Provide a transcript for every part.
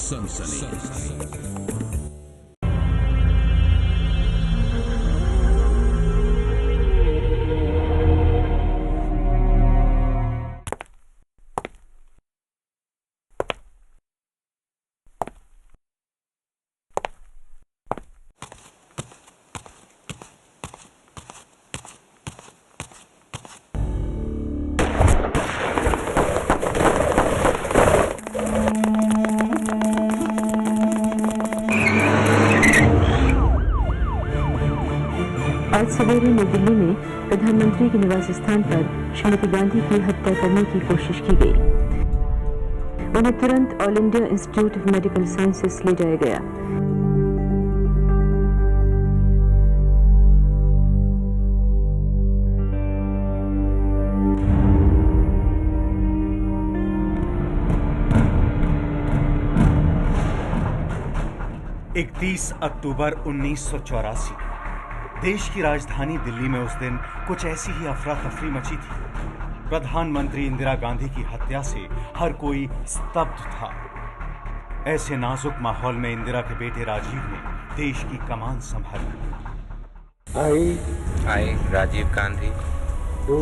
सनसनी। आज सवेरे नई दिल्ली में प्रधानमंत्री के निवास स्थान पर श्रीमती गांधी की हत्या करने की कोशिश की गई। उन्हें तुरंत all India institute of medical sciences ले जाया गया। इकतीस अक्टूबर 1984 देश की राजधानी दिल्ली में उस दिन कुछ ऐसी ही अफरा तफरी मची थी। प्रधानमंत्री इंदिरा गांधी की हत्या से हर कोई स्तब्ध था। ऐसे नाजुक माहौल में इंदिरा के बेटे राजीव ने देश की कमान संभाली। I, Rajiv Gandhi, do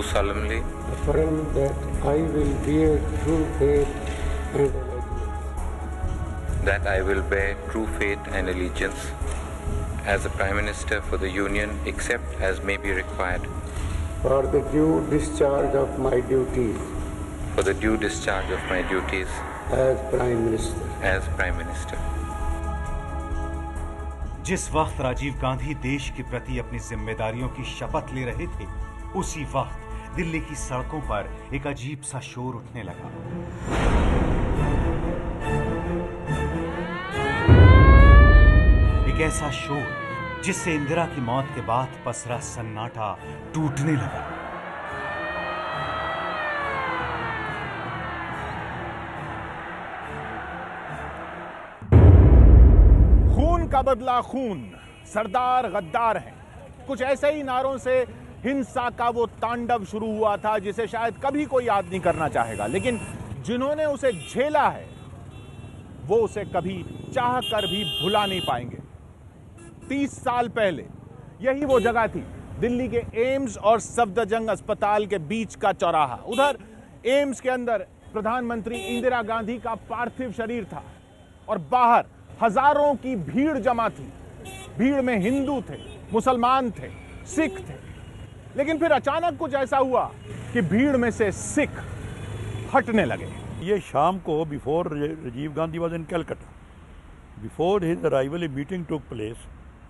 solemnly affirm that I will bear true faith and that I will bear true faith and allegiance as the Prime Minister for the Union, except as may be required for the due discharge of my duties as Prime Minister. जिस वक्त राजीव गांधी देश के प्रति अपनी जिम्मेदारियों की शपथ ले रहे थे, उसी वक्त दिल्ली की सड़कों पर एक अजीब सा शोर उठने लगा। एक ऐसा शोर जिससे इंदिरा की मौत के बाद पसरा सन्नाटा टूटने लगा। खून का बदला खून, सरदार गद्दार हैं, कुछ ऐसे ही नारों से हिंसा का वो तांडव शुरू हुआ था जिसे शायद कभी कोई याद नहीं करना चाहेगा, लेकिन जिन्होंने उसे झेला है वो उसे कभी चाह कर भी भुला नहीं पाएंगे। 30 साल पहले यही वो जगह थी, दिल्ली के एम्स और सफदरजंग अस्पताल के बीच का चौराहा। उधर एम्स के अंदर प्रधानमंत्री इंदिरा गांधी का पार्थिव शरीर था और बाहर हजारों की भीड़ जमा थी। भीड़ में हिंदू थे, मुसलमान थे, सिख थे, लेकिन फिर अचानक कुछ ऐसा हुआ कि भीड़ में से सिख हटने लगे। ये शाम को before Rajiv Gandhi was in Calcutta, before his arrival a meeting took place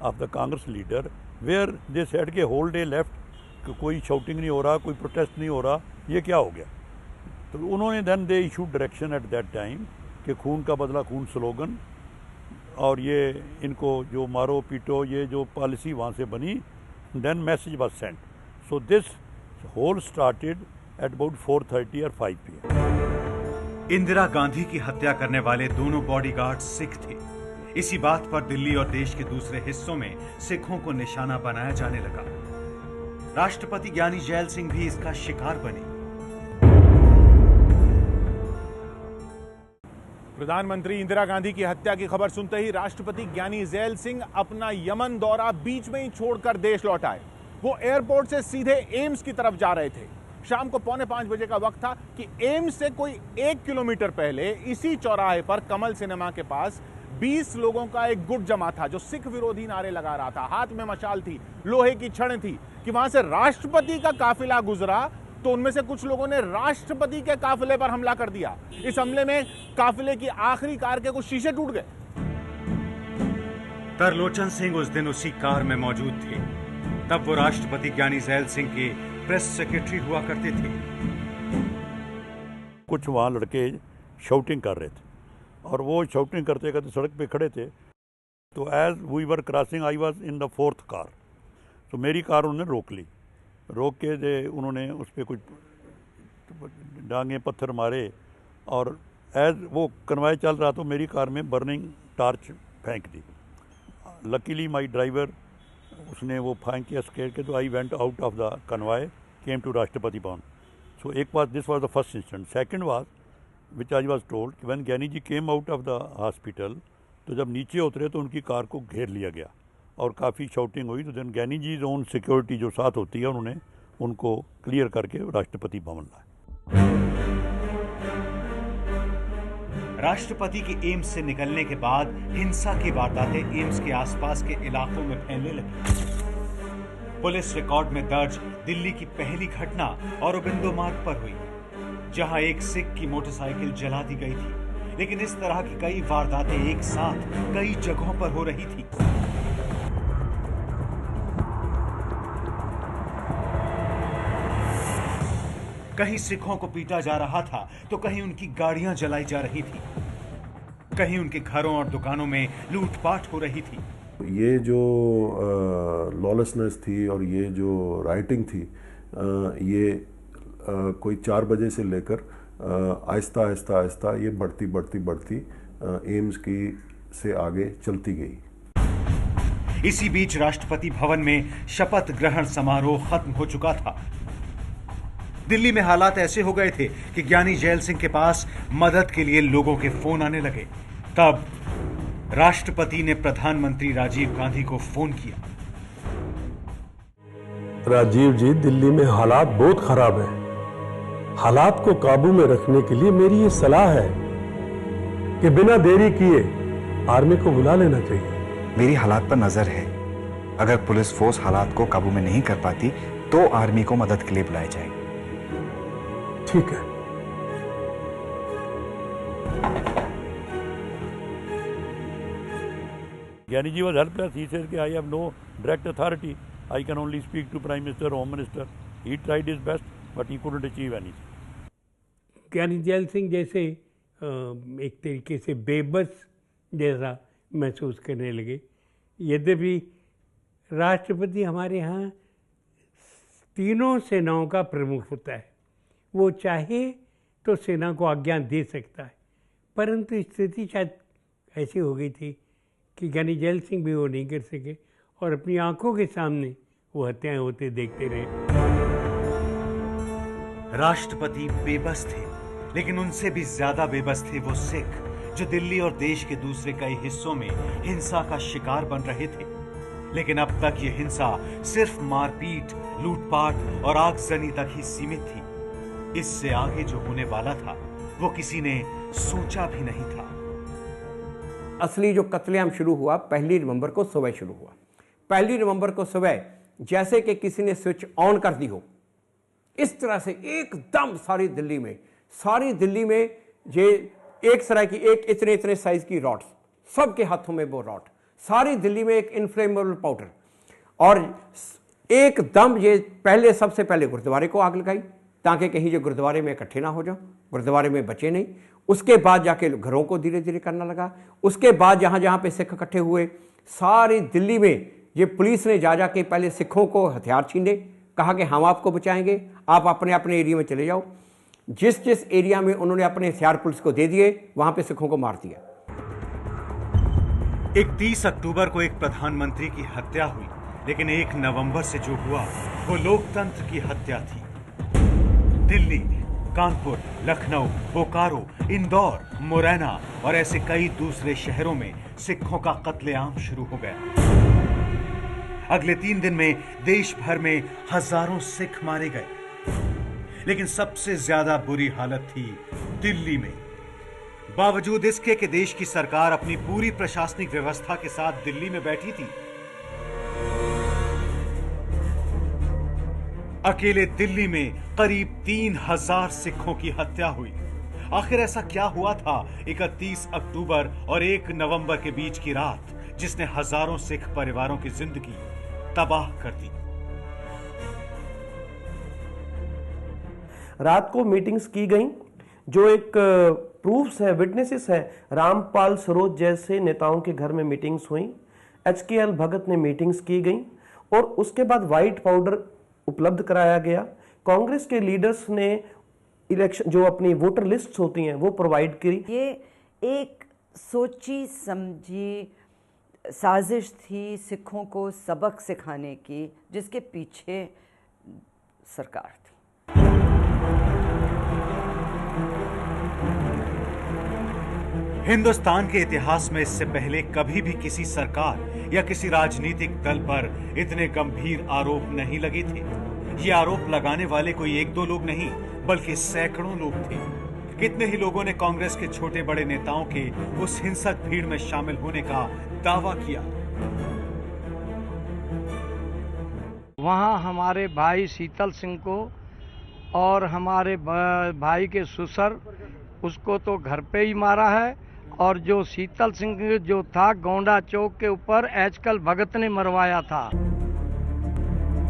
of the Congress leader where they said के होल डे लेफ्ट, कोई शाउटिंग नहीं हो रहा, कोई प्रोटेस्ट नहीं हो रहा, ये क्या हो गया। तो उन्होंने then they issued direction at that time कि खून का बदला खून स्लोगन, और ये इनको जो मारो पीटो ये जो पॉलिसी वहाँ से बनी, then message was sent. So this whole started at about 4:30 और 5 PM। इंदिरा गांधी की हत्या करने वाले दोनों बॉडीगार्ड सिख थे। इसी बात पर दिल्ली और देश के दूसरे हिस्सों में सिखों को निशाना बनाया जाने लगा। राष्ट्रपति ज्ञानी जैल सिंह भी इसका शिकार बने। प्रधानमंत्री इंदिरा गांधी की हत्या की खबर सुनते ही राष्ट्रपति ज्ञानी जैल सिंह अपना यमन दौरा बीच में ही छोड़कर देश लौट आए। वो एयरपोर्ट से सीधे एम्स की तरफ जा रहे थे। शाम को 4:45 बजे का वक्त था कि एम्स से कोई 1 किलोमीटर पहले इसी चौराहे पर कमल सिनेमा के पास 20 लोगों का एक गुट जमा था जो सिख विरोधी नारे लगा रहा था। हाथ में मशाल थी, लोहे की छड़ थी कि वहां से राष्ट्रपति का काफिला गुजरा तो उनमें से कुछ लोगों ने राष्ट्रपति के काफिले पर हमला कर दिया। इस हमले में काफिले की आखिरी कार के कुछ शीशे टूट गए। तरलोचन सिंह उस दिन उसी कार में मौजूद थे। तब वो राष्ट्रपति ज्ञानी जैल सिंह के प्रेस सेक्रेटरी हुआ करते थे। कुछ वहाँ लड़के शाउटिंग कर रहे थे और वो शाउटिंग करते करते सड़क पे खड़े थे। तो as we were crossing I was in the 4th car. तो मेरी कार उन्होंने रोक ली। रोक के उन्होंने उस पर कुछ डांगे पत्थर मारे और एज वो कन्वाय चल रहा तो मेरी कार में बर्निंग टार्च फेंक दी। लकीली माई ड्राइवर उसने वो फेंक के स्केट के, तो I went out of the convoy came to Rashtrapati Bhavan. So एक बात, this was the first incident. Second was which I was told, when ज्ञानी जी came out of the hospital, तो जब नीचे उतरे तो उनकी कार को घेर लिया गया और काफ़ी शाउटिंग हुई। तो देन ज्ञानी जी ओन सिक्योरिटी जो साथ होती है उन्होंने उनको क्लियर करके राष्ट्रपति भवन लाया। राष्ट्रपति के एम्स से निकलने के बाद हिंसा की वारदातें एम्स के आसपास के इलाकों में फैलने लगी। पुलिस रिकॉर्ड में दर्ज दिल्ली की पहली घटना औरबिंदो मार्ग पर हुई, जहां एक सिख की मोटरसाइकिल जला दी गई थी। लेकिन इस तरह की कई वारदातें एक साथ कई जगहों पर हो रही थी। कहीं सिखों को पीटा जा रहा था तो कहीं उनकी गाड़ियां जलाई जा रही थी, कहीं उनके घरों और दुकानों में लूटपाट हो रही थी। ये जो लॉलेसनेस थी और ये जो राइटिंग थी, ये कोई 4 बजे से लेकर आहिस्ता आहिस्ता आहिस्ता ये बढ़ती एम्स की से आगे चलती गई। इसी बीच राष्ट्रपति भवन में शपथ ग्रहण समारोह खत्म हो चुका था। दिल्ली में हालात ऐसे हो गए थे कि ज्ञानी जैल सिंह के पास मदद के लिए लोगों के फोन आने लगे। तब राष्ट्रपति ने प्रधानमंत्री राजीव गांधी को फोन किया। राजीव जी, दिल्ली में हालात बहुत खराब है। हालात को काबू में रखने के लिए मेरी ये सलाह है कि बिना देरी किए आर्मी को बुला लेना चाहिए। मेरी हालात पर नजर है। अगर पुलिस फोर्स हालात को काबू में नहीं कर पाती तो आर्मी को मदद के लिए बुलाया जाए। ठीक है। ज्ञानी जी was helpless. He says कि I have no direct authority. I can only speak to Prime Minister, Home Minister. He tried his best, but he couldn't achieve anything. ज्ञानी जैल सिंह जैसे एक तरीके से बेबस जैसा महसूस करने लगे। यद्यपि राष्ट्रपति हमारे यहाँ तीनों सेनाओं का प्रमुख होता है, वो चाहे तो सेना को आज्ञा दे सकता है, परंतु स्थिति शायद ऐसी हो गई थी कि ज्ञानी जैल सिंह भी वो नहीं कर सके और अपनी आंखों के सामने वो हत्याएं होते देखते रहे। राष्ट्रपति बेबस थे, लेकिन उनसे भी ज्यादा बेबस थे वो सिख जो दिल्ली और देश के दूसरे कई हिस्सों में हिंसा का शिकार बन रहे थे। लेकिन अब तक ये हिंसा सिर्फ मारपीट, लूटपाट और आगजनी तक ही सीमित थी। इससे आगे जो होने वाला था वो किसी ने सोचा भी नहीं था। असली जो कत्लेआम शुरू हुआ 1 नवंबर को सुबह शुरू हुआ। 1 नवंबर को सुबह जैसे कि किसी ने स्विच ऑन कर दी हो, इस तरह से एकदम सारी दिल्ली में ये एक तरह की एक इतने साइज की रॉड्स, सबके हाथों में वो रॉड, सारी दिल्ली में एक इन्फ्लेमेबल पाउडर, और एकदम ये सबसे पहले गुरुद्वारे को आग लगाई ताकि कहीं जो गुरुद्वारे में इकट्ठे ना हो जाओ, गुरुद्वारे में बचे नहीं। उसके बाद जाके घरों को धीरे धीरे करना लगा। उसके बाद जहाँ जहाँ पे सिख इकट्ठे हुए, सारी दिल्ली में ये पुलिस ने जा के पहले सिखों को हथियार छीने, कहा कि हम आपको बचाएंगे, आप अपने अपने एरिया में चले जाओ। जिस एरिया में उन्होंने अपने हथियार पुलिस को दे दिए, वहाँ पे सिखों को मार दिया। 31 अक्टूबर को एक प्रधानमंत्री की हत्या हुई, लेकिन 1 नवंबर से जो हुआ वो लोकतंत्र की हत्या थी। दिल्ली, कानपुर, लखनऊ, बोकारो, इंदौर, मुरैना और ऐसे कई दूसरे शहरों में सिखों का कत्लेआम शुरू हो गया। अगले 3 दिन में देश भर में हजारों सिख मारे गए, लेकिन सबसे ज्यादा बुरी हालत थी दिल्ली में। बावजूद इसके कि देश की सरकार अपनी पूरी प्रशासनिक व्यवस्था के साथ दिल्ली में बैठी थी, अकेले दिल्ली में करीब 3000 सिखों की हत्या हुई। आखिर ऐसा क्या हुआ था 31 अक्टूबर और 1 नवंबर के बीच की रात, जिसने हजारों सिख परिवारों की जिंदगी तबाह कर दी? रात को मीटिंग्स की गई, जो एक प्रूफ्स है, विटनेसेस है। रामपाल सरोज जैसे नेताओं के घर में मीटिंग्स हुई, HKL भगत ने मीटिंग्स की गई, और उसके बाद व्हाइट पाउडर उपलब्ध कराया गया। कांग्रेस के लीडर्स ने इलेक्शन जो अपनी वोटर लिस्ट्स होती हैं वो प्रोवाइड करी। ये एक सोची समझी साजिश थी सिखों को सबक सिखाने की, जिसके पीछे सरकार थी। हिंदुस्तान के इतिहास में इससे पहले कभी भी किसी सरकार या किसी राजनीतिक दल पर इतने गंभीर आरोप नहीं लगे थे। ये आरोप लगाने वाले कोई एक दो लोग नहीं, बल्कि सैकड़ों लोग थे। कितने ही लोगों ने कांग्रेस के छोटे बड़े नेताओं के उस हिंसक भीड़ में शामिल होने का दावा किया। वहाँ हमारे भाई शीतल सिंह को और हमारे भाई के ससुर उसको तो घर पे ही मारा है, और जो शीतल सिंह जो था गोंडा चौक के ऊपर एचकेएल भगत ने मरवाया था।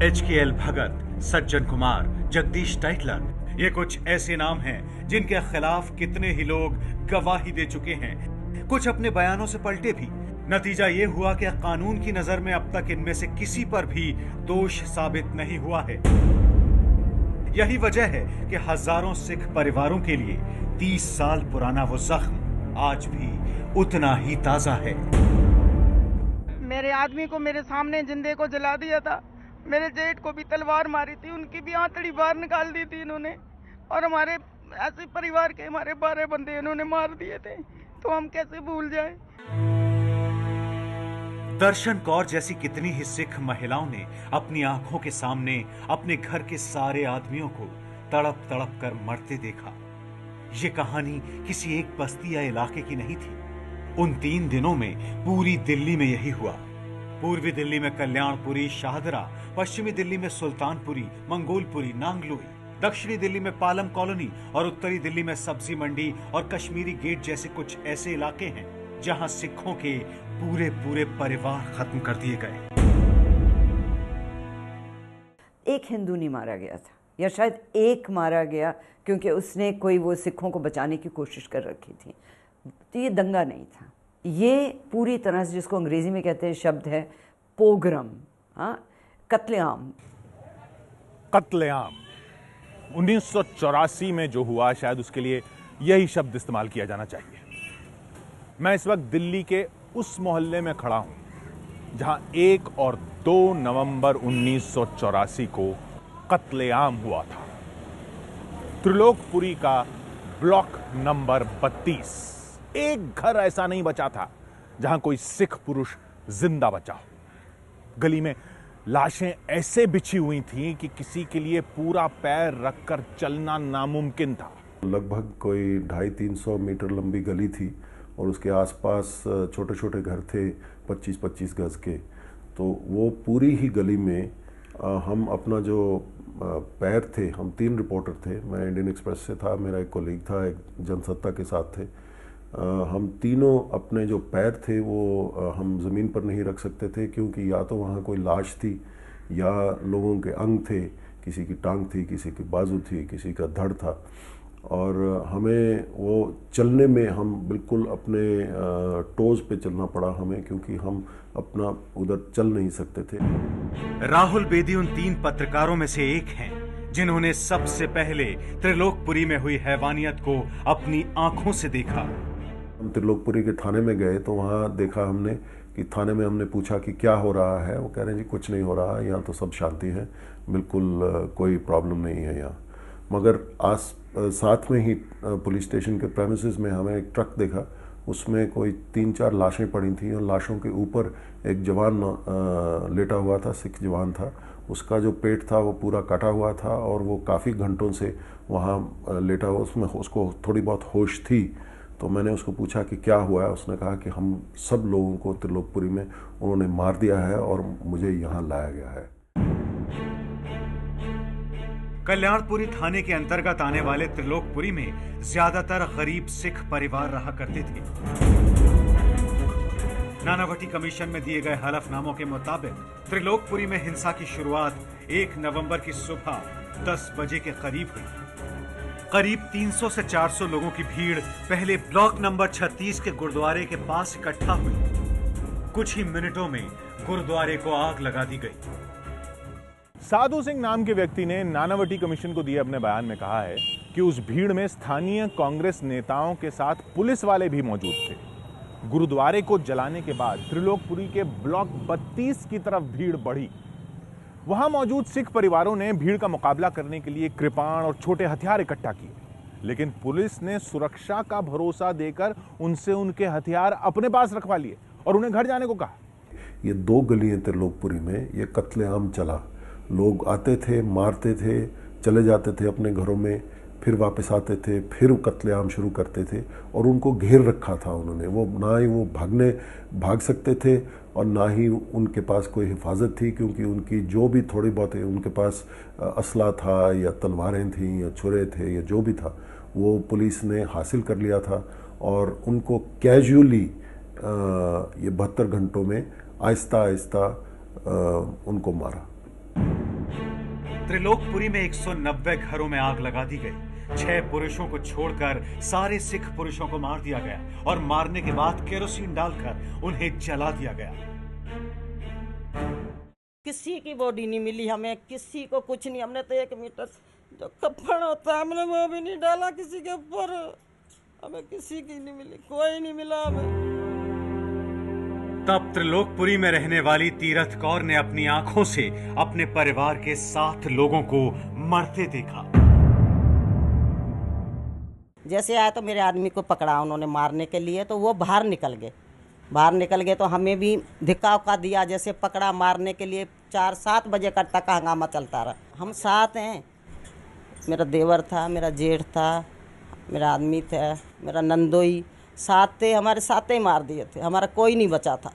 एचकेएल भगत, सज्जन कुमार, जगदीश टाइटलर, ये कुछ ऐसे नाम हैं जिनके खिलाफ कितने ही लोग गवाही दे चुके हैं, कुछ अपने बयानों से पलटे भी। नतीजा ये हुआ कि कानून की नजर में अब तक इनमें से किसी पर भी दोष साबित नहीं हुआ है। यही वजह है कि हजारों सिख परिवारों के लिए 30 साल पुराना वो जख्म आज भी उतना ही ताजा है। मेरे आदमी को मेरे सामने जिंदे को जला दिया था, मेरे जेठ को भी तलवार मारी थी, उनकी भी आंतड़ी बाहर निकाल दी थी इन्होंने, और हमारे ऐसे परिवार के हमारे 12 बंदे इन्होंने मार दिए थे, तो हम कैसे भूल जाएं। दर्शन कौर जैसी कितनी ही सिख महिलाओं ने अपनी आंखों के सामने अपने घर के सारे आदमियों को तड़प तड़प कर मरते देखा। ये कहानी किसी एक बस्ती या इलाके की नहीं थी। उन 3 दिनों में पूरी दिल्ली में यही हुआ। पूर्वी दिल्ली में कल्याणपुरी, शाहदरा, पश्चिमी दिल्ली में सुल्तानपुरी, मंगोलपुरी, नांगलोई, दक्षिणी दिल्ली में पालम कॉलोनी और उत्तरी दिल्ली में सब्जी मंडी और कश्मीरी गेट जैसे कुछ ऐसे इलाके हैं जहां सिखों के पूरे पूरे परिवार खत्म कर दिए गए। एक हिंदू नहीं मारा गया था, या शायद एक मारा गया क्योंकि उसने कोई वो सिखों को बचाने की कोशिश कर रखी थी। तो ये दंगा नहीं था, ये पूरी तरह से जिसको अंग्रेजी में कहते हैं शब्द है पोग्रम, हाँ, कत्लेआम। कत्लेआम 1984 में जो हुआ, शायद उसके लिए यही शब्द इस्तेमाल किया जाना चाहिए। मैं इस वक्त दिल्ली के उस मोहल्ले में खड़ा हूं जहां 1 और 2 नवंबर 1984 को कत्लेआम हुआ था। त्रिलोकपुरी का ब्लॉक नंबर 32। एक घर ऐसा नहीं बचा था जहां कोई सिख पुरुष जिंदा बचा हो। गली में लाशें ऐसे बिछी हुई थीं कि किसी के लिए पूरा पैर रखकर चलना नामुमकिन था। लगभग कोई 250-300 मीटर लंबी गली थी और उसके आसपास छोटे छोटे घर थे 25-25 गज के। तो वो पूरी ही गली में हम अपना जो पैर थे, हम 3 रिपोर्टर थे, मैं इंडियन एक्सप्रेस से था, मेरा एक कोलीग था, एक जनसत्ता के साथ थे। हम तीनों अपने जो पैर थे वो हम ज़मीन पर नहीं रख सकते थे, क्योंकि या तो वहाँ कोई लाश थी या लोगों के अंग थे, किसी की टांग थी, किसी की बाजू थी, किसी का धड़ था। और हमें वो चलने में हम बिल्कुल अपने टोज पे चलना पड़ा हमें, क्योंकि हम अपना उधर चल नहीं सकते थे। राहुल बेदी उन 3 पत्रकारों में से एक हैं जिन्होंने सबसे पहले त्रिलोकपुरी में हुई हैवानियत को अपनी आंखों से देखा। हम त्रिलोकपुरी के थाने में गए तो वहाँ देखा हमने कि थाने में हमने पूछा कि क्या हो रहा है। वो कह रहे हैं जी कुछ नहीं हो रहा, यहाँ तो सब शांति है, बिल्कुल कोई प्रॉब्लम नहीं है यहाँ। मगर साथ में ही पुलिस स्टेशन के प्रेमिसेस में हमें एक ट्रक देखा, उसमें कोई 3-4 लाशें पड़ी थी और लाशों के ऊपर एक जवान लेटा हुआ था, सिख जवान था। उसका जो पेट था वो पूरा कटा हुआ था और वो काफ़ी घंटों से वहाँ लेटा हुआ, उसमें उसको थोड़ी बहुत होश थी। तो मैंने उसको पूछा कि क्या हुआ है। उसने कहा कि हम सब लोगों को त्रिलोकपुरी में उन्होंने मार दिया है और मुझे यहाँ लाया गया है। कल्याणपुरी थाने के अंतर्गत आने वाले त्रिलोकपुरी में ज्यादातर गरीब सिख परिवार रहा करते थे। नानावटी कमीशन में दिए गए हलफनामों के मुताबिक त्रिलोकपुरी में हिंसा की शुरुआत 1 नवंबर की सुबह 10 बजे के करीब हुई। करीब 300 से 400 लोगों की भीड़ पहले ब्लॉक नंबर 36 के गुरुद्वारे के पास इकट्ठा हुई। कुछ ही मिनटों में गुरुद्वारे को आग लगा दी गई। साधु सिंह नाम के व्यक्ति ने नानावटी कमीशन को दिए अपने बयान में कहा है कि उस भीड़ में स्थानीय कांग्रेस नेताओं के साथ पुलिस वाले भी मौजूद थे। गुरुद्वारे को जलाने के बाद त्रिलोकपुरी के ब्लॉक 32 की तरफ भीड़ बढ़ी। वहां मौजूद सिख परिवारों ने भीड़ का मुकाबला करने के लिए कृपाण और छोटे हथियार इकट्ठा किए। लेकिन पुलिस ने सुरक्षा का भरोसा देकर उनसे उनके हथियार अपने पास रखवा लिए और उन्हें घर जाने को कहा। ये 2 गलियां त्रिलोकपुरी में ये कत्लेआम चला। लोग आते थे, मारते थे, चले जाते थे अपने घरों में, फिर वापस आते थे, फिर कत्लेआम शुरू करते थे और उनको घेर रखा था उन्होंने। वो ना ही वो भाग सकते थे और ना ही उनके पास कोई हिफाजत थी, क्योंकि उनकी जो भी थोड़ी बहुत उनके पास असला था या तलवारें थीं या छुरे थे या जो भी था, वो पुलिस ने हासिल कर लिया था और उनको कैजुअली ये 72 घंटों में आहिस्ता आहिस्ता उनको मारा। त्रिलोकपुरी में 190 घरों में आग लगा दी गई। 6 पुरुषों को छोड़कर सारे सिख पुरुषों को मार दिया गया और मारने के बाद केरोसिन डालकर उन्हें जला दिया गया। किसी की बॉडी नहीं मिली हमें, किसी को कुछ नहीं। हमने तो 1 मीटर जो कफन होता है हमने वो भी नहीं डाला किसी के ऊपर। हमें किसी की नहीं मिली, कोई नहीं मिला हमें। तब त्रिलोकपुरी में रहने वाली तीरथ कौर ने अपनी आंखों से अपने परिवार के 7 लोगों को मरते देखा। जैसे आया तो मेरे आदमी को पकड़ा उन्होंने मारने के लिए, तो वो बाहर निकल गए तो हमें भी धिक्का उक्का दिया। जैसे पकड़ा मारने के लिए 4-7 बजे तक हंगामा चलता रहा। हम 7 हैं, मेरा देवर था, मेरा जेठ था, मेरा आदमी था, मेरा नंदोई, 7 थे। हमारे 7 ही मार दिए थे, हमारा कोई नहीं बचा था।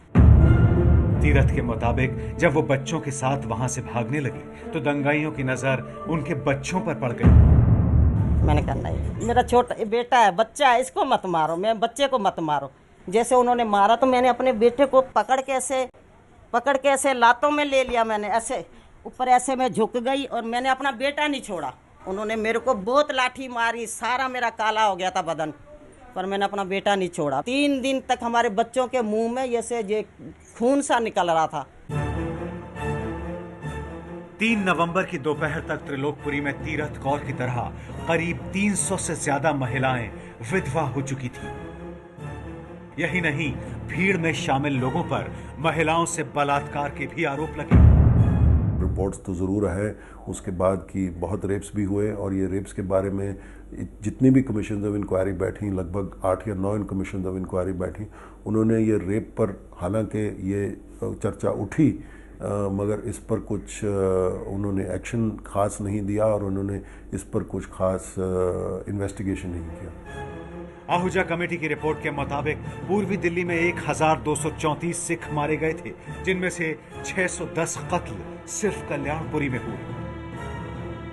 तीरथ के मुताबिक जब वो बच्चों के साथ वहां से भागने लगी तो दंगाइयों की नजर उनके बच्चों पर पड़ गई। मैंने कहा नहीं, मेरा छोटा बेटा है, बच्चा है, इसको मत मारो, मेरे बच्चे को मत मारो। जैसे उन्होंने मारा तो मैंने अपने बेटे को पकड़ के ऐसे लातों में ले लिया। मैंने ऐसे ऊपर ऐसे मैं झुक गई और मैंने अपना बेटा नहीं छोड़ा। उन्होंने मेरे को बहुत लाठी मारी, सारा मेरा काला हो गया था बदन, पर मैंने अपना बेटा नहीं छोड़ा। 3 दिन तक हमारे बच्चों के मुंह में ये खून सा निकल रहा था। 3 नवंबर की दोपहर तक त्रिलोकपुरी में तीरथ कौर की तरह करीब 300 से ज्यादा महिलाएं विधवा हो चुकी थी। यही नहीं, भीड़ में शामिल लोगों पर महिलाओं से बलात्कार के भी आरोप लगे। रिपोर्ट्स तो ज़रूर है उसके बाद कि बहुत रेप्स भी हुए और ये रेप्स के बारे में जितनी भी कमीशन ऑफ इंक्वायरी बैठी, लगभग 8 या 9 कमीशन ऑफ इंक्वायरी बैठी, उन्होंने ये रेप पर, हालांकि ये चर्चा उठी मगर इस पर कुछ उन्होंने एक्शन खास नहीं दिया और उन्होंने इस पर कुछ खास इन्वेस्टिगेशन नहीं किया। आहूजा कमेटी की रिपोर्ट के मुताबिक पूर्वी दिल्ली में 1234 सिख मारे गए थे, जिनमें से 610 कत्ल सिर्फ कल्याणपुरी में हुए।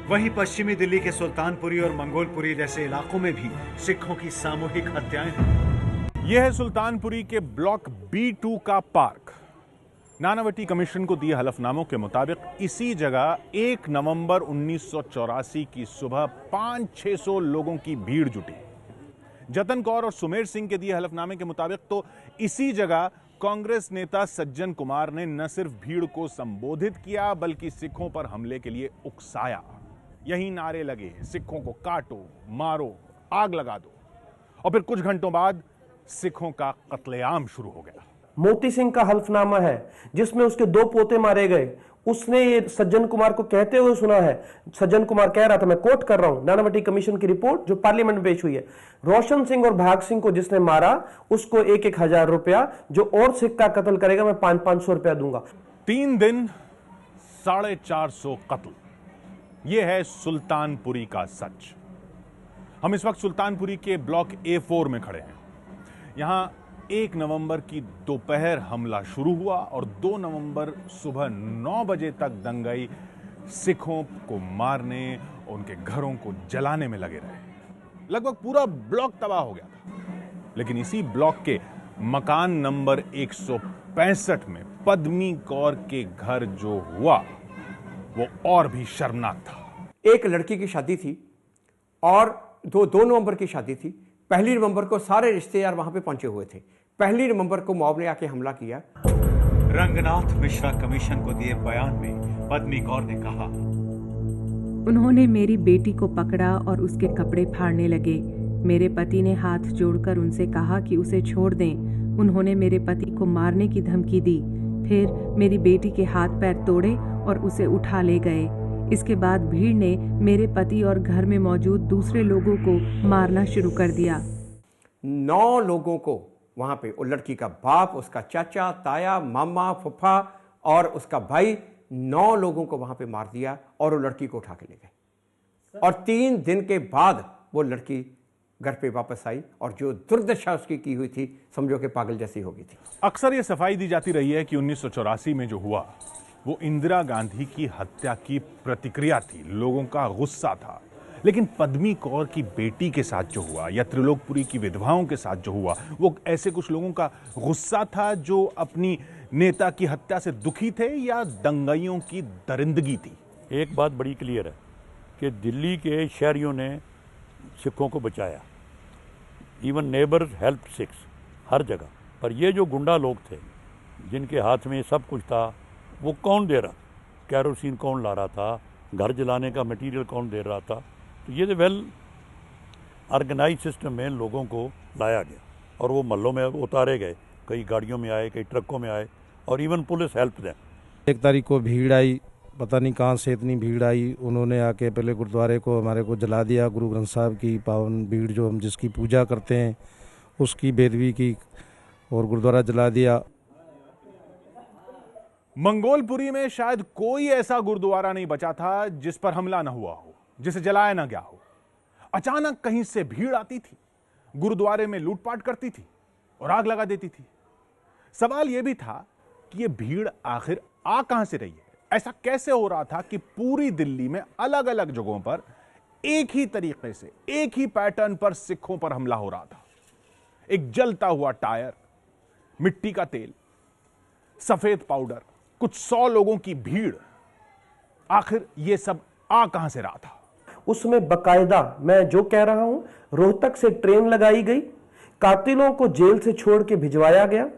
वहीं पश्चिमी दिल्ली के सुल्तानपुरी और मंगोलपुरी जैसे इलाकों में भी सिखों की सामूहिक हत्याएं हुई। यह है सुल्तानपुरी के ब्लॉक B2 का पार्क। नानावटी कमीशन को दिए हलफनामों के मुताबिक इसी जगह 1 नवंबर 1984 की सुबह 500-600 लोगों की भीड़ जुटी। जतन कौर और सुमेर सिंह के दिए हलफनामे के मुताबिक तो इसी जगह कांग्रेस नेता सज्जन कुमार ने न सिर्फ भीड़ को संबोधित किया बल्कि सिखों पर हमले के लिए उकसाया। यही नारे लगे, सिखों को काटो, मारो, आग लगा दो। और फिर कुछ घंटों बाद सिखों का कत्लेआम शुरू हो गया। मोती सिंह का हल्फनामा है जिसमें उसके 2 पोते मारे गए। उसने ये सज्जन कुमार को कहते हुए सुना है। सज्जन कुमार कह रहा था, मैं कोट कर रहा हूं, नानावटी कमीशन की रिपोर्ट जो पार्लियामेंट में पेश हुई है, रोशन सिंह और भाग सिंह को जिसने मारा उसको 1-1 हजार रुपया, जो और सिख का कत्ल करेगा मैं 500-500 रुपया दूंगा। 3 दिन 450 कत्ल, यह है सुल्तानपुरी का सच। हम इस वक्त सुल्तानपुरी के ब्लॉक A4 में खड़े हैं। यहां 1 नवंबर की दोपहर हमला शुरू हुआ और 2 नवंबर सुबह 9 बजे तक दंगाई सिखों को मारने, उनके घरों को जलाने में लगे रहे। लगभग पूरा ब्लॉक तबाह हो गया था। लेकिन इसी ब्लॉक के मकान नंबर 165 में पद्मी कौर के घर जो हुआ वो और भी शर्मनाक था। एक लड़की की शादी थी और 2 नवंबर की शादी थी। 1 नवंबर को सारे रिश्तेदार वहां पे पहुंचे हुए थे। 1 नवंबर को मॉब ने आके हमला किया। रंगनाथ मिश्रा कमीशन को दिए बयान में पद्मी कौर ने कहा, उन्होंने मेरी बेटी को पकड़ा और उसके कपड़े फाड़ने लगे। मेरे पति ने हाथ जोड़कर उनसे कहा कि उसे छोड़ दें। उन्होंने मेरे पति को मारने की धमकी दी। फिर मेरी बेटी के हाथ पैर तोड़े और उसे उठा ले गए। इसके बाद भीड़ ने मेरे पति और घर में मौजूद दूसरे लोगों को मारना शुरू कर दिया। 9 लोगों को वहां पे, वो लड़की का बाप, उसका चाचा, ताया, मामा, फूफा और उसका भाई, 9 लोगों को वहां पे मार दिया और वो लड़की को उठा के ले गए। और 3 दिन के बाद वो लड़की घर पे वापस आई और जो दुर्दशा उसकी की हुई थी, समझो कि पागल जैसी हो गई थी। अक्सर ये सफाई दी जाती रही है कि 1984 में जो हुआ वो इंदिरा गांधी की हत्या की प्रतिक्रिया थी, लोगों का गुस्सा था। लेकिन पद्मी कौर की बेटी के साथ जो हुआ या त्रिलोकपुरी की विधवाओं के साथ जो हुआ, वो ऐसे कुछ लोगों का गुस्सा था जो अपनी नेता की हत्या से दुखी थे या दंगाइयों की दरिंदगी थी? एक बात बड़ी क्लियर है कि दिल्ली के शहरियों ने सिखों को बचाया, इवन नेबर्स हेल्प सिख्स हर जगह। पर ये जो गुंडा लोग थे जिनके हाथ में सब कुछ था, वो कौन दे रहा, कैरोसिन कौन ला रहा था, घर जलाने का मटेरियल कौन दे रहा था? तो ये वेल ऑर्गेनाइज सिस्टम में लोगों को लाया गया और वो महलों में उतारे गए, कई गाड़ियों में आए, कई ट्रकों में आए और इवन पुलिस हेल्प दें। 1 तारीख को भीड़ आई, पता नहीं कहाँ से इतनी भीड़ आई, उन्होंने आके पहले गुरुद्वारे को हमारे को जला दिया। गुरु ग्रंथ साहब की पावन भीड़ जो हम जिसकी पूजा करते हैं उसकी बेदबी की और गुरुद्वारा जला दिया। मंगोलपुरी में शायद कोई ऐसा गुरुद्वारा नहीं बचा था जिस पर हमला न हुआ हो, जिसे जलाया न गया हो। अचानक कहीं से भीड़ आती थी, गुरुद्वारे में लूटपाट करती थी और आग लगा देती थी। सवाल यह भी था कि यह भीड़ आखिर आ कहां से रही है? ऐसा कैसे हो रहा था कि पूरी दिल्ली में अलग अलग जगहों पर एक ही तरीके से, एक ही पैटर्न पर सिखों पर हमला हो रहा था? एक जलता हुआ टायर, मिट्टी का तेल, सफेद पाउडर, कुछ 100 लोगों की भीड़, आखिर यह सब आ कहां से रहा था? उसमें बकायदा, मैं जो कह रहा हूं, रोहतक से ट्रेन लगाई गई, कातिलों को जेल से छोड़ के भिजवाया गया,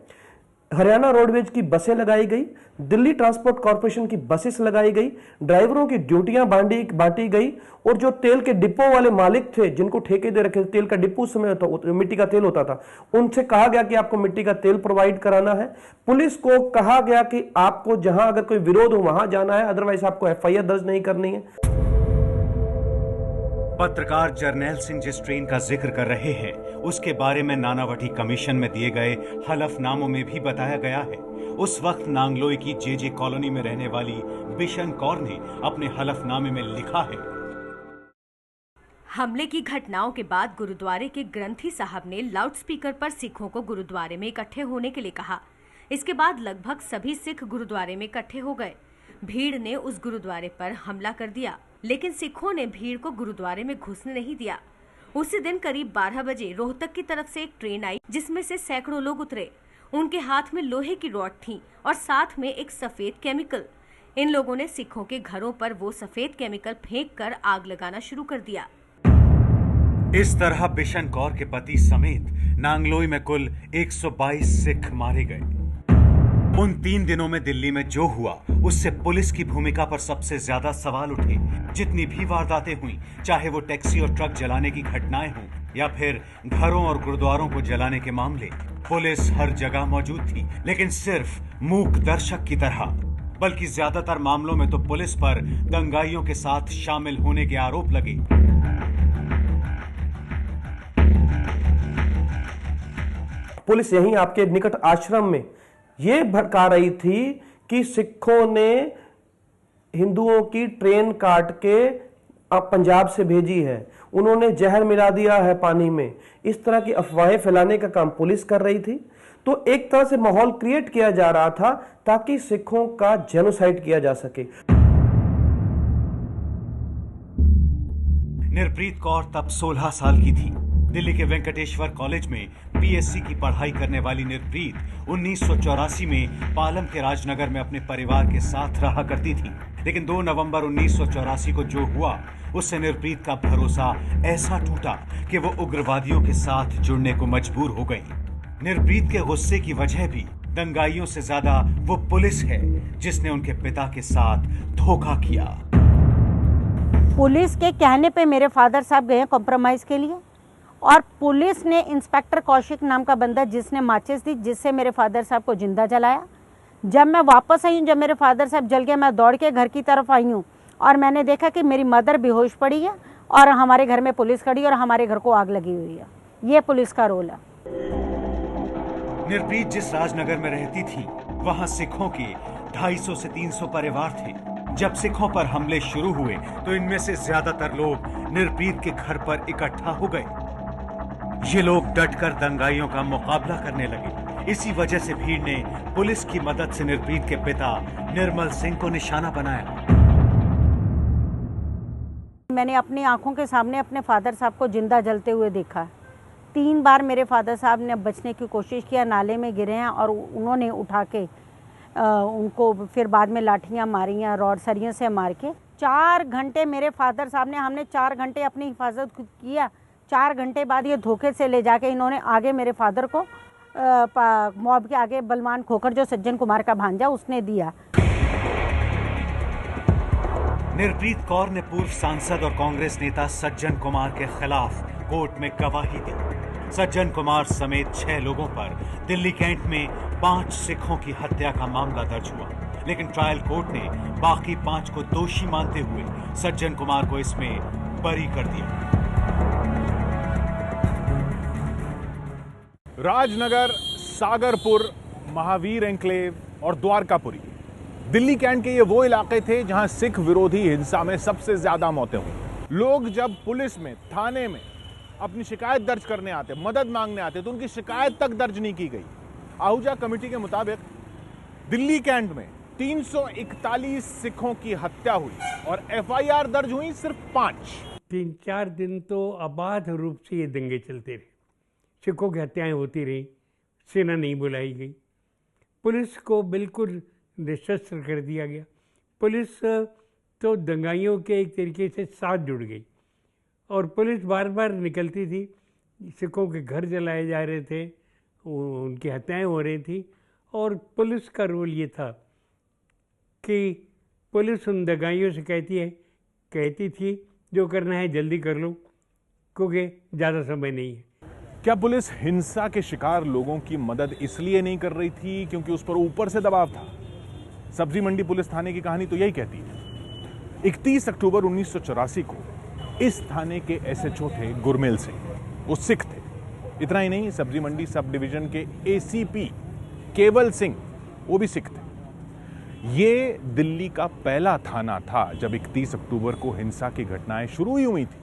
हरियाणा रोडवेज की बसें लगाई गई, दिल्ली ट्रांसपोर्ट कॉर्पोरेशन की बसेस लगाई गई, ड्राइवरों की ड्यूटियां बांटी गई और जो तेल के डिपो वाले मालिक थे जिनको ठेके दे रखे, तेल का डिपो उस समय मिट्टी का तेल होता था, उनसे कहा गया कि आपको मिट्टी का तेल प्रोवाइड कराना है। पुलिस को कहा गया कि आपको जहां अगर कोई विरोध हो वहां जाना है, अदरवाइज आपको FIR दर्ज नहीं करनी है। पत्रकार जर्नैल सिंह जिस ट्रेन का जिक्र कर रहे हैं उसके बारे में नानावटी कमीशन में दिए गए हलफनामों में भी बताया गया है। उस वक्त नांगलोई की JJ कॉलोनी में रहने वाली बिशन कौर ने अपने हलफनामे में लिखा है, हमले की घटनाओं के बाद गुरुद्वारे के ग्रंथी साहब ने लाउडस्पीकर पर सिखों को गुरुद्वारे में इकट्ठे होने के लिए कहा। इसके बाद लगभग सभी सिख गुरुद्वारे में इकट्ठे हो गए। भीड़ ने उस गुरुद्वारे पर हमला कर दिया, लेकिन सिखों ने भीड़ को गुरुद्वारे में घुसने नहीं दिया। उसी दिन करीब 12 बजे रोहतक की तरफ से एक ट्रेन आई जिसमें से सैकड़ों लोग उतरे। उनके हाथ में लोहे की रॉड थी और साथ में एक सफेद केमिकल। इन लोगों ने सिखों के घरों पर वो सफेद केमिकल फेंक कर आग लगाना शुरू कर दिया। इस तरह बिशन कौर के पति समेत नांगलोई में कुल 122 सिख मारे गए। उन 3 दिनों में दिल्ली में जो हुआ उससे पुलिस की भूमिका पर सबसे ज्यादा सवाल उठे। जितनी भी वारदातें हुई, चाहे वो टैक्सी और ट्रक जलाने की घटनाएं हों या फिर घरों और गुरुद्वारों को जलाने के मामले, पुलिस हर जगह मौजूद थी, लेकिन सिर्फ मूक दर्शक की तरह। बल्कि ज्यादातर मामलों में तो पुलिस पर दंगाइयों के साथ शामिल होने के आरोप लगे। पुलिस यहीं आपके निकट आश्रम में ये भड़का रही थी कि सिखों ने हिंदुओं की ट्रेन काट के पंजाब से भेजी है, उन्होंने जहर मिला दिया है पानी में। इस तरह की अफवाहें फैलाने का काम पुलिस कर रही थी। तो एक तरह से माहौल क्रिएट किया जा रहा था ताकि सिखों का जेनोसाइड किया जा सके। निर्प्रीत कौर तब 16 साल की थी। दिल्ली के वेंकटेश्वर कॉलेज में BSc की पढ़ाई करने वाली निर्प्रीत 1984 में पालम के राजनगर में अपने परिवार के साथ रहा करती थी। लेकिन 2 नवंबर 1984 को जो हुआ उससे निर्प्रीत का भरोसा ऐसा टूटा कि वो उग्रवादियों के साथ जुड़ने को मजबूर हो गई। निर्प्रीत के गुस्से की वजह भी दंगाइयों से ज्यादा वो पुलिस है जिसने उनके पिता के साथ धोखा किया। पुलिस के कहने पे मेरे फादर साहब गए कॉम्प्रोमाइज के लिए और पुलिस ने इंस्पेक्टर कौशिक नाम का बंदा जिसने माचिस दी, जिससे मेरे फादर साहब को जिंदा जलाया। जब मैं वापस आई हूँ, जब मेरे फादर साहब जल गए, मैं दौड़ के घर की तरफ आई हूँ और मैंने देखा कि मेरी मदर बेहोश पड़ी है और हमारे घर में पुलिस खड़ी और हमारे घर को आग लगी हुई है। ये पुलिस का रोल है। निर्प्रीत जिस राजनगर में रहती थी वहां सिखों के 250 से 300 परिवार थे। जब सिखों पर हमले शुरू हुए तो इनमें से ज्यादातर लोग निर्प्रीत के घर पर इकट्ठा हो गए। ये लोग डटकर दंगाइयों का मुकाबला करने लगे। इसी वजह से भीड़ ने पुलिस की मदद से निर्प्रीत के पिता निर्मल सिंह को निशाना बनाया। मैंने अपनी आंखों के सामने अपने फादर साहब को जिंदा जलते हुए देखा। 3 बार मेरे फादर साहब ने बचने की कोशिश किया, नाले में गिरे हैं और उन्होंने उठा के उनको फिर बाद में लाठियां मारी हैं, रॉड सरियों से मार के। 4 घंटे मेरे फादर साहब ने, हमने 4 घंटे अपनी हिफाजत किया। 4 घंटे बाद ये धोखे से ले जाके इन्होंने आगे मेरे फादर को मॉब के आगे बलवान खोखर जो सज्जन कुमार का भांजा उसने दिया। निर्प्रीत कौर ने पूर्व सांसद और कांग्रेस नेता सज्जन कुमार के खिलाफ कोर्ट में गवाही दी। सज्जन कुमार समेत 6 लोगों पर दिल्ली कैंट में 5 सिखों की हत्या का मामला दर्ज हुआ, लेकिन ट्रायल कोर्ट ने बाकी 5 को दोषी मानते हुए सज्जन कुमार को इसमें बरी कर दिया। राजनगर, सागरपुर, महावीर एन्क्लेव और द्वारकापुरी दिल्ली कैंट के ये वो इलाके थे जहां सिख विरोधी हिंसा में सबसे ज्यादा मौतें हुई। लोग जब पुलिस में, थाने में अपनी शिकायत दर्ज करने आते, मदद मांगने आते, तो उनकी शिकायत तक दर्ज नहीं की गई। आहूजा कमेटी के मुताबिक दिल्ली कैंट में 341 सिखों की हत्या हुई और एफआईआर दर्ज हुई सिर्फ 5। 3-4 दिन तो अबाध रूप से ये दंगे चलते रहे, सिखों की हत्याएं होती रही, सेना नहीं बुलाई गई, पुलिस को बिल्कुल निशस्त्र कर दिया गया। पुलिस तो दंगाइयों के एक तरीके से साथ जुड़ गई और पुलिस बार बार निकलती थी। सिखों के घर जलाए जा रहे थे, उनकी हत्याएं हो रही थी और पुलिस का रोल ये था कि पुलिस उन दंगाइयों से कहती थी जो करना है जल्दी कर लो क्योंकि ज़्यादा समय नहीं है। क्या पुलिस हिंसा के शिकार लोगों की मदद इसलिए नहीं कर रही थी क्योंकि उस पर ऊपर से दबाव था? सब्जी मंडी पुलिस थाने की कहानी तो यही कहती है। 31 अक्टूबर 1984 को इस थाने के एसएचओ थे गुरमेल सिंह, वो सिख थे। इतना ही नहीं, सब्जी मंडी सब डिवीजन के एसीपी केवल सिंह, वो भी सिख थे। ये दिल्ली का पहला थाना था जब 31 अक्टूबर को हिंसा की घटनाएं शुरू ही हुई थी।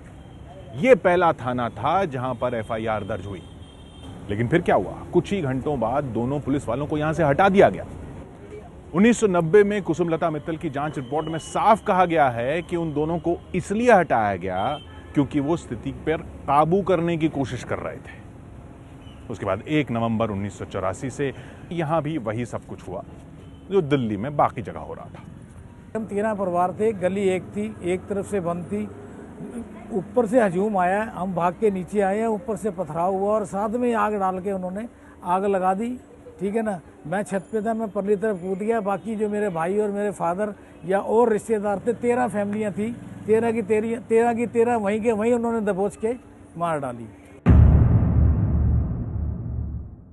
ये पहला थाना था जहां पर एफआईआर दर्ज हुई। लेकिन फिर क्या हुआ? कुछ ही घंटों बाद दोनों पुलिस वालों को यहां से हटा दिया गया। 1990 में कुसुमलता मित्तल की जांच रिपोर्ट में साफ कहा गया है कि उन दोनों को इसलिए हटाया गया क्योंकि वो स्थिति पर काबू करने की कोशिश कर रहे थे। उसके बाद 1 नवंबर 1984 से यहां भी वही सब कुछ हुआ जो दिल्ली में बाकी जगह हो रहा था। हम 13 परिवार थे, गली एक थी, एक तरफ से बंद थी। ऊपर से हजूम आया, हम भाग के नीचे आए हैं, ऊपर से पथराव हुआ और साथ में आग डाल के उन्होंने आग लगा दी। ठीक है ना, मैं छत पे था, मैं परली तरफ कूद गया। बाकी जो मेरे भाई और मेरे फादर या और रिश्तेदार थे, 13 फैमिलियां थी, 13 की 13 वहीं के वहीं उन्होंने दबोच के मार डाली।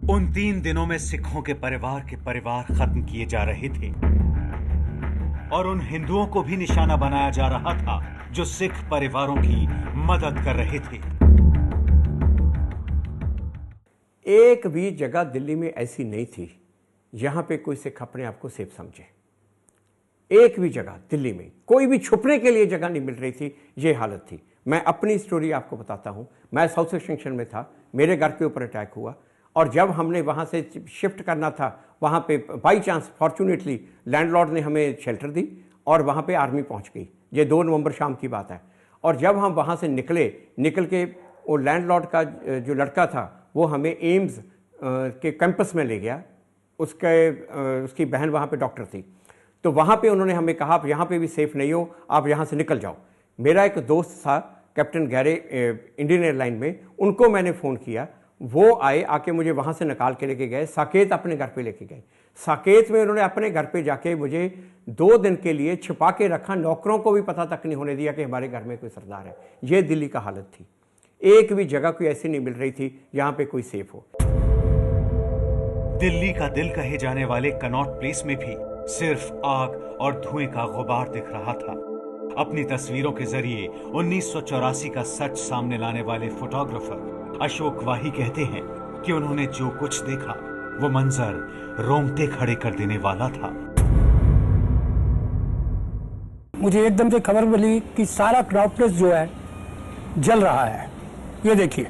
उन 3 दिनों में सिखों के परिवार खत्म किए जा रहे थे और उन हिंदुओं को भी निशाना बनाया जा रहा था जो सिख परिवारों की मदद कर रहे थे। एक भी जगह दिल्ली में ऐसी नहीं थी जहां पे कोई सिख अपने आप को सेफ समझे। एक भी जगह दिल्ली में कोई भी छुपने के लिए जगह नहीं मिल रही थी। ये हालत थी। मैं अपनी स्टोरी आपको बताता हूं। मैं साउथ एक्सटेंशन में था, मेरे घर के ऊपर अटैक हुआ और जब हमने वहाँ से शिफ्ट करना था, वहाँ पे बाई चांस फॉर्चुनेटली लैंडलॉर्ड ने हमें शेल्टर दी और वहाँ पे आर्मी पहुँच गई। ये 2 नवंबर शाम की बात है। और जब हम वहाँ से निकल के वो लैंडलॉर्ड का जो लड़का था वो हमें एम्स के कैंपस में ले गया। उसकी बहन वहाँ पे डॉक्टर थी, तो वहाँ पे उन्होंने हमें कहा आप यहाँ पे भी सेफ़ नहीं हो, आप यहाँ से निकल जाओ। मेरा एक दोस्त था कैप्टन गैरे इंडियन एयरलाइन में, उनको मैंने फ़ोन किया, वो आए, आके मुझे वहाँ से निकाल के लेके गए, साकेत अपने घर पे लेके गए। साकेत में उन्होंने अपने घर पे जाके मुझे 2 दिन के लिए छिपा के रखा, नौकरों को भी पता तक नहीं होने दिया कि हमारे घर में कोई सरदार है। ये दिल्ली का हालत थी। एक भी जगह कोई ऐसी नहीं मिल रही थी जहाँ पे कोई सेफ हो। दिल्ली का दिल कहे जाने वाले कनॉट प्लेस में भी सिर्फ आग और धुएं का गुबार दिख रहा था। अपनी तस्वीरों के जरिए 1984 का सच सामने लाने वाले फोटोग्राफर अशोक वाही कहते हैं कि उन्होंने जो कुछ देखा वो मंजर रोंगटे खड़े कर देने वाला था। मुझे एकदम से खबर मिली कि सारा क्राउड प्लेस जो है जल रहा है। ये देखिए,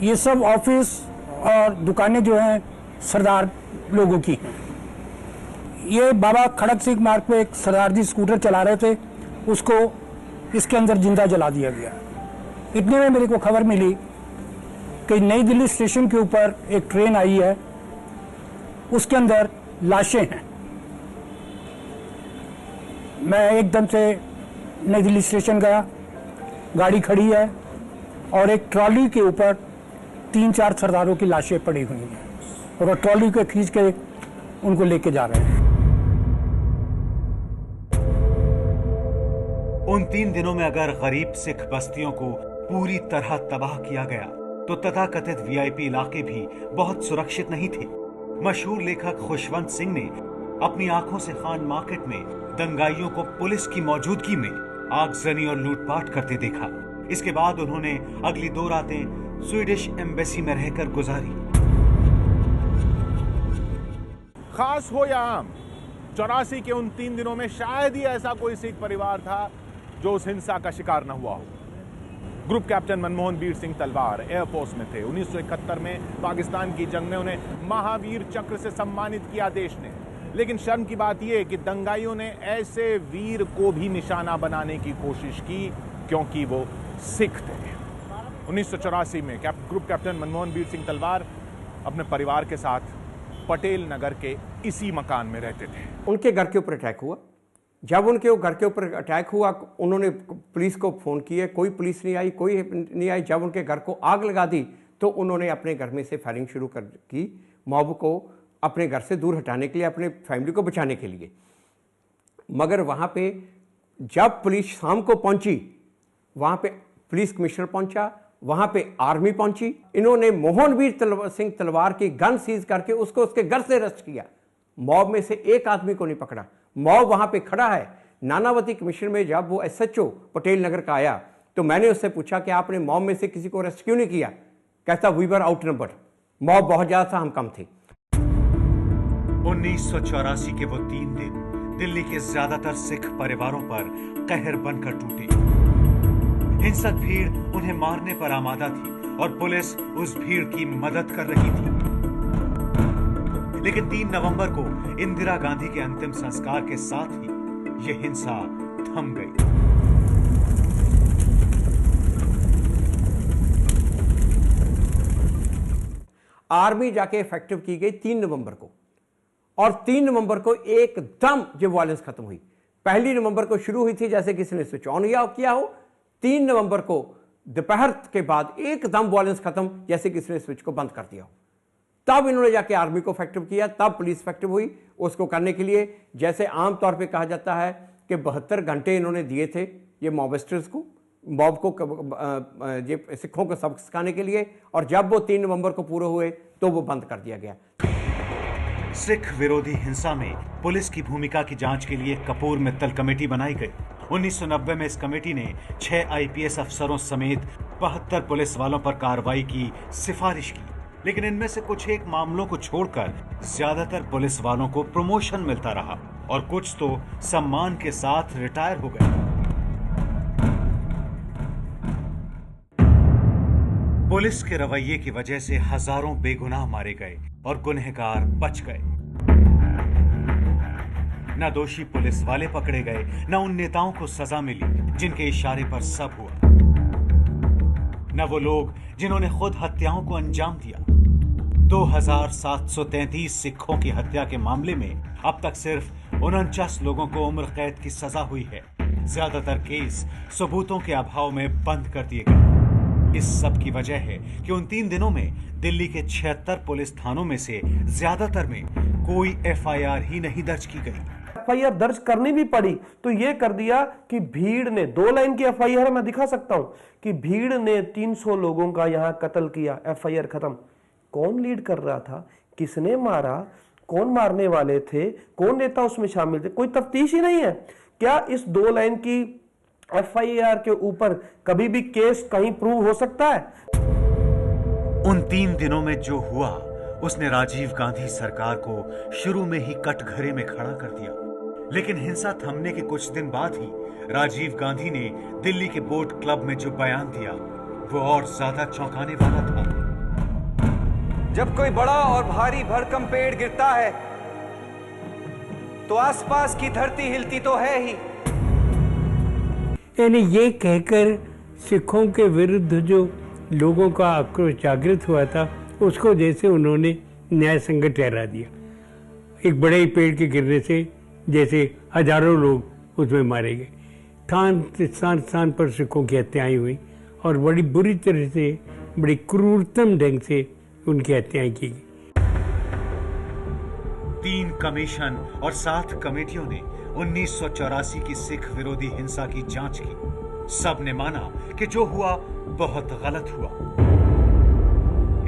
ये सब ऑफिस और दुकानें जो हैं सरदार लोगों की हैं। ये बाबा खड़क सिंह मार्ग पे एक सरदार जी स्कूटर चला रहे थे, उसको इसके अंदर जिंदा जला दिया गया। इतने में मेरे को खबर मिली कि नई दिल्ली स्टेशन के ऊपर एक ट्रेन आई है, उसके अंदर लाशें हैं। मैं एकदम से नई दिल्ली स्टेशन गया, गाड़ी खड़ी है और एक ट्रॉली के ऊपर 3-4 सरदारों की लाशें पड़ी हुई हैं और वो ट्रॉली को खींच के उनको लेके जा रहे हैं। उन 3 दिनों में अगर गरीब सिख बस्तियों को पूरी तरह तबाह किया गया तो तथाकथित वीआईपी इलाके भी बहुत सुरक्षित नहीं थे। मशहूर लेखक खुशवंत सिंह ने अपनी आंखों से खान मार्केट में दंगाइयों को पुलिस की मौजूदगी में आगजनी और लूटपाट करते देखा। इसके बाद उन्होंने अगली 2 रातें स्वीडिश एम्बेसी में रहकर गुजारी। खास हो या आम, 84 के उन 3 दिनों में शायद ही ऐसा कोई सिख परिवार था जो उस हिंसा का शिकार न हुआ हो। ग्रुप कैप्टन मनमोहन वीर सिंह तलवार एयरफोर्स में थे। 1971 में पाकिस्तान की जंग में उन्हें महावीर चक्र से सम्मानित किया देश ने। लेकिन शर्म की बात यह कि दंगाइयों ने ऐसे वीर को भी निशाना बनाने की कोशिश की क्योंकि वो सिख थे। 1984 में ग्रुप कैप्टन मनमोहन वीर सिंह तलवार अपने परिवार के साथ पटेल नगर के इसी मकान में रहते थे। उनके घर के ऊपर अटैक हुआ। जब उनके घर के ऊपर अटैक हुआ, उन्होंने पुलिस को फ़ोन किया, कोई पुलिस नहीं आई, कोई नहीं आई। जब उनके घर को आग लगा दी तो उन्होंने अपने घर में से फायरिंग शुरू की, मॉब को अपने घर से दूर हटाने के लिए, अपने फैमिली को बचाने के लिए। मगर वहाँ पे जब पुलिस शाम को पहुँची, वहाँ पे पुलिस कमिश्नर पहुँचा, वहाँ पे आर्मी पहुँची। इन्होंने मोहनवीर सिंह तलवार की गन सीज करके उसको उसके घर से अरेस्ट किया। मॉब में से एक आदमी को नहीं पकड़ा। मॉब वहाँ पे खड़ा है। नानावती कमिश्नर में जब वो एसएचओ पटेल नगर का आया तो मैंने उससे पूछा कि आपने मॉब में से किसी को अरेस्ट क्यों नहीं किया? कहता we were outnumbered, mob बहुत ज्यादा था, हम कम थे। 1984 के वो 3 दिन दिल्ली के ज्यादातर सिख परिवारों पर कहर बनकर टूटे। हिंसक भीड़ उन्हें मारने पर आमादा थी और पुलिस उस भीड़ की मदद कर रही थी। लेकिन 3 नवंबर को इंदिरा गांधी के अंतिम संस्कार के साथ ही यह हिंसा थम गई। आर्मी जाके इफेक्टिव की गई 3 नवंबर को और 3 नवंबर को एकदम जो वायलेंस खत्म हुई। 1 नवंबर को शुरू हुई थी जैसे किसी ने स्विच ऑन किया हो। 3 नवंबर को दोपहर के बाद एकदम वायलेंस खत्म जैसे किसी ने स्विच को बंद कर दिया हो। तब इन्होंने जाके आर्मी को इफेक्टिव किया, तब पुलिस इफेक्टिव हुई। उसको करने के लिए जैसे आमतौर पे कहा जाता है कि 72 घंटे इन्होंने दिए थे ये मॉबस्टर्स को, मॉब को, ये सिखों को सबक सिखाने के लिए, और जब वो 3 नवंबर को पूरे हुए तो वो बंद कर दिया गया। सिख विरोधी हिंसा में पुलिस की भूमिका की जांच के लिए कपूर मित्तल कमेटी बनाई गई। 1990 में इस कमेटी ने 6 आईपीएस अफसरों समेत 72 पुलिस वालों पर कार्रवाई की सिफारिश की। लेकिन इनमें से कुछ एक मामलों को छोड़कर ज्यादातर पुलिस वालों को प्रमोशन मिलता रहा और कुछ तो सम्मान के साथ रिटायर हो गए। पुलिस के रवैये की वजह से हजारों बेगुनाह मारे गए और गुनहगार बच गए। न दोषी पुलिस वाले पकड़े गए, न उन नेताओं को सजा मिली जिनके इशारे पर सब हुआ, न वो लोग जिन्होंने खुद हत्याओं को अंजाम दिया। 2733 सिखों की हत्या के मामले में अब तक सिर्फ 49 लोगों को उम्र कैद की सजा हुई है। ज्यादातर केस सबूतों के अभाव में बंद कर दिए गए। इस सब की वजह है कि उन 3 दिनों में दिल्ली के 76 पुलिस थानों में से ज्यादातर में कोई एफआईआर ही नहीं दर्ज की गई। एफआईआर दर्ज करनी भी पड़ी तो यह कर दिया कि भीड़ ने 2 लाइन की एफआईआर मैं दिखा सकता हूं कि भीड़ ने 300 लोगों का यहां कत्ल किया, एफआईआर खत्म। कौन लीड कर रहा था, किसने मारा, कौन मारने वाले थे, कौन नेता उसमें शामिल थे, कोई तफ्तीश ही नहीं है। क्या इस 2 लाइन की FIR के ऊपर कभी भी केस कहीं प्रूव हो सकता है? उन 3 दिनों में जो हुआ उसने राजीव गांधी सरकार को शुरू में ही कटघरे में खड़ा कर दिया। लेकिन हिंसा थमने के कुछ दिन बाद ही राजीव गांधी ने दिल्ली के बोट क्लब में जो बयान दिया वो और ज्यादा चौंकाने वाला था। जब कोई बड़ा और भारी भरकम पेड़ गिरता है तो आसपास की धरती हिलती तो है ही। यानी ये कहकर सिखों के विरुद्ध जो लोगों का आक्रोश जागृत हुआ था उसको जैसे उन्होंने न्याय संगत ठहरा दिया। एक बड़े पेड़ के गिरने से जैसे हजारों लोग उसमें मारे गए, स्थान पर सिखों की हत्याएं हुई और बड़ी बुरी तरह से, बड़ी क्रूरतम ढंग से उनकी हत्याएं की गई। 3 कमीशन और 7 कमेटियों ने 1984 की सिख विरोधी हिंसा की जांच की। सब ने माना कि जो हुआ बहुत गलत हुआ।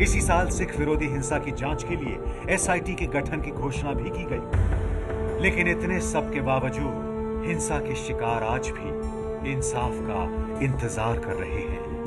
इसी साल सिख विरोधी हिंसा की जांच के लिए SIT के गठन की घोषणा भी की गई। लेकिन इतने सब के बावजूद हिंसा के शिकार आज भी इंसाफ का इंतजार कर रहे हैं।